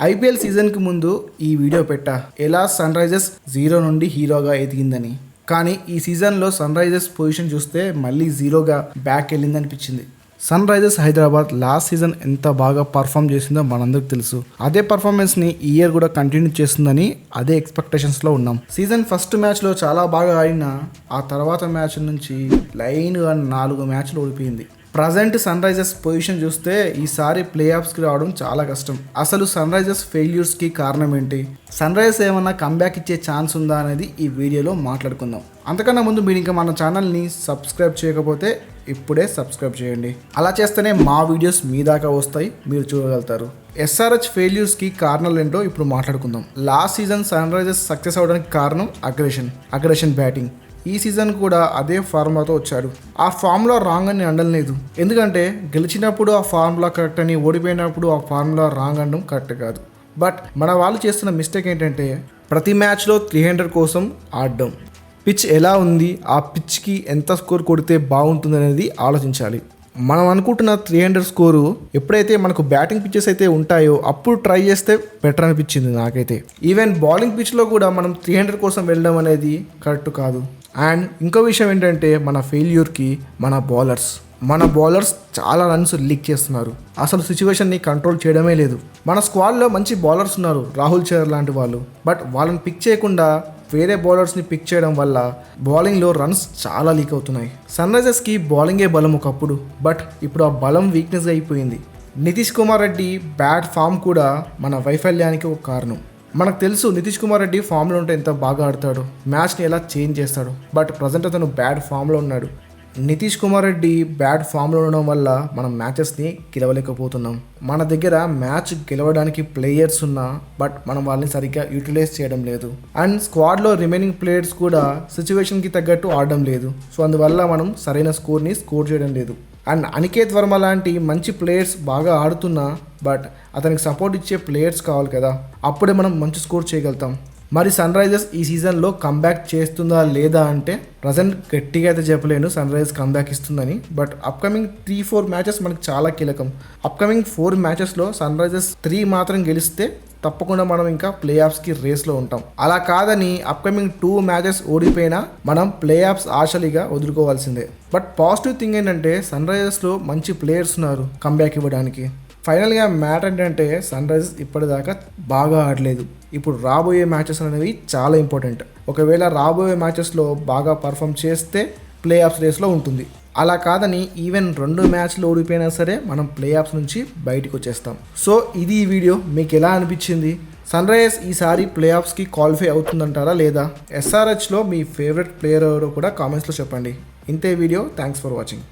IPL సీజన్కి ముందు ఈ వీడియో పెట్టా ఎలా సన్ రైజర్స్ జీరో నుండి హీరోగా ఎదిగిందని. కానీ ఈ సీజన్లో సన్ రైజర్స్ పొజిషన్ చూస్తే మళ్ళీ జీరోగా బ్యాక్ వెళ్ళింది అనిపించింది. Sunrisers Hyderabad last season ఎంత బాగా పర్ఫామ్ చేసిందో మనందరికి తెలుసు. అదే పర్ఫార్మెన్స్ని ఈ ఇయర్ కూడా కంటిన్యూ చేస్తుందని అదే ఎక్స్పెక్టేషన్స్లో ఉన్నాం. సీజన్ ఫస్ట్ మ్యాచ్లో చాలా బాగా ఆడినా ఆ తర్వాత మ్యాచ్ నుంచి లైన్గా 4 మ్యాచ్లు ఓడిపోయింది. ప్రజెంట్ సన్ రైజర్స్ పొజిషన్ చూస్తే ఈసారి ప్లే ఆఫ్స్కి రావడం చాలా కష్టం. అసలు సన్ రైజర్స్ ఫెయిల్యూర్స్కి కారణం ఏంటి, సన్ రైజర్స్ ఏమన్నా కంబ్యాక్ ఇచ్చే ఛాన్స్ ఉందా అనేది ఈ వీడియోలో మాట్లాడుకుందాం. అంతకన్నా ముందు మీరు ఇంకా మన ఛానల్ని సబ్స్క్రైబ్ చేయకపోతే ఇప్పుడే సబ్స్క్రైబ్ చేయండి. అలా చేస్తేనే మా వీడియోస్ మీ దాకా వస్తాయి, మీరు చూడగలుగుతారు. ఎస్ఆర్హెచ్ ఫెయిల్యూర్స్కి కారణాలు ఏంటో ఇప్పుడు మాట్లాడుకుందాం. Last season Sunrisers success అవ్వడానికి కారణం అగ్రెషన్ బ్యాటింగ్. ఈ సీజన్ కూడా అదే ఫార్ములాతో వచ్చాడు. ఆ ఫార్ములా రాంగ్ అని అనలేదు, ఎందుకంటే గెలిచినప్పుడు ఆ ఫార్ములా కరెక్ట్ అని, ఓడిపోయినప్పుడు ఆ ఫార్ములా రాంగ్ అనడం కరెక్ట్ కాదు. బట్ మన వాళ్ళు చేస్తున్న మిస్టేక్ ఏంటంటే ప్రతి మ్యాచ్లో 300 కోసం ఆడడం. పిచ్ ఎలా ఉంది, ఆ పిచ్కి ఎంత స్కోర్ కొడితే బాగుంటుంది అనేది ఆలోచించాలి. మనం అనుకుంటున్న 300 స్కోరు ఎప్పుడైతే మనకు బ్యాటింగ్ పిచ్చెస్ అయితే ఉంటాయో అప్పుడు ట్రై చేస్తే బెటర్ అనిపించింది నాకైతే. ఈవెన్ బౌలింగ్ పిచ్లో కూడా మనం 300 కోసం వెళ్ళడం అనేది కరెక్ట్ కాదు. అండ్ ఇంకో విషయం ఏంటంటే మన ఫెయిల్యూర్కి మన బౌలర్స్ చాలా రన్స్ లీక్ చేస్తున్నారు. అసలు సిచ్యువేషన్ని కంట్రోల్ చేయడమే లేదు. మన స్క్వాడ్లో మంచి బౌలర్స్ ఉన్నారు, రాహుల్ చహర్ లాంటి వాళ్ళు. బట్ వాళ్ళని పిక్ చేయకుండా వేరే బౌలర్స్ని పిక్ చేయడం వల్ల బౌలింగ్లో రన్స్ చాలా లీక్ అవుతున్నాయి. సన్ రైజర్స్కి బౌలింగే బలం ఒకప్పుడు, బట్ ఇప్పుడు ఆ బలం వీక్నెస్ అయిపోయింది. నితీష్ కుమార్ రెడ్డి బ్యాడ్ ఫామ్ కూడా మన వైఫల్యానికి ఒక కారణం. మనకు తెలుసు నితీష్ కుమార్ రెడ్డి ఫామ్లో ఉంటే ఎంత బాగా ఆడతాడు, మ్యాచ్ని ఎలా చేంజ్ చేస్తాడు. బట్ ప్రజెంట్ అతను బ్యాడ్ ఫామ్లో ఉన్నాడు. నితీష్ కుమార్ రెడ్డి బ్యాడ్ ఫామ్లో ఉండడం వల్ల మనం మ్యాచెస్ని గెలవలేకపోతున్నాం. మన దగ్గర మ్యాచ్ గెలవడానికి ప్లేయర్స్ ఉన్నా బట్ మనం వాళ్ళని సరిగ్గా యూటిలైజ్ చేయడం లేదు. అండ్ స్క్వాడ్లో రిమైనింగ్ ప్లేయర్స్ కూడా సిచ్యువేషన్కి తగ్గట్టు ఆడడం లేదు. సో అందువల్ల మనం సరైన స్కోర్ చేయడం లేదు. అండ్ అనికేత్ వర్మ లాంటి మంచి ప్లేయర్స్ బాగా ఆడుతున్నా బట్ అతనికి సపోర్ట్ ఇచ్చే ప్లేయర్స్ కావాలి కదా, అప్పుడే మనం మంచి స్కోర్ చేయగలుగుతాం. మరి సన్ రైజర్స్ ఈ సీజన్లో కంబ్యాక్ చేస్తుందా లేదా అంటే ప్రజెంట్ గట్టిగా అయితే చెప్పలేను సన్ రైజర్స్ కంబ్యాక్ ఇస్తుందని. బట్ అప్కమింగ్ 3-4 మ్యాచెస్ మనకి చాలా కీలకం. అప్కమింగ్ 4 మ్యాచెస్లో సన్ రైజర్స్ 3 మాత్రం గెలిస్తే తప్పకుండా మనం ఇంకా ప్లే ఆఫ్స్కి రేస్లో ఉంటాం. అలా కాదని అప్కమింగ్ 2 మ్యాచెస్ ఓడిపోయినా మనం ప్లే ఆఫ్స్ ఆశలిగా వదులుకోవాల్సిందే. బట్ పాజిటివ్ థింగ్ ఏంటంటే సన్ రైజర్స్లో మంచి ప్లేయర్స్ ఉన్నారు కంబ్యాక్ ఇవ్వడానికి. ఫైనల్గా మ్యాటర్ ఏంటంటే సన్ రైజర్స్ ఇప్పటిదాకా బాగా ఆడలేదు. ఇప్పుడు రాబోయే మ్యాచెస్ అనేవి చాలా ఇంపార్టెంట్. ఒకవేళ రాబోయే మ్యాచెస్లో బాగా పర్ఫామ్ చేస్తే ప్లే ఆఫ్స్ రేస్లో ఉంటుంది. అలా కాదని ఈవెన్ 2 మ్యాచ్లు ఓడిపోయినా సరే మనం ప్లే ఆఫ్స్ నుంచి బయటకు వచ్చేస్తాం. సో ఇది ఈ వీడియో మీకు ఎలా అనిపించింది? సన్ రైజర్స్ ఈసారి ప్లే ఆఫ్స్కి క్వాలిఫై అవుతుందంటారా లేదా? ఎస్ఆర్హెచ్లో మీ ఫేవరెట్ ప్లేయర్ ఎవరో కూడా కామెంట్స్లో చెప్పండి. ఇంతే వీడియో. Thanks for watching.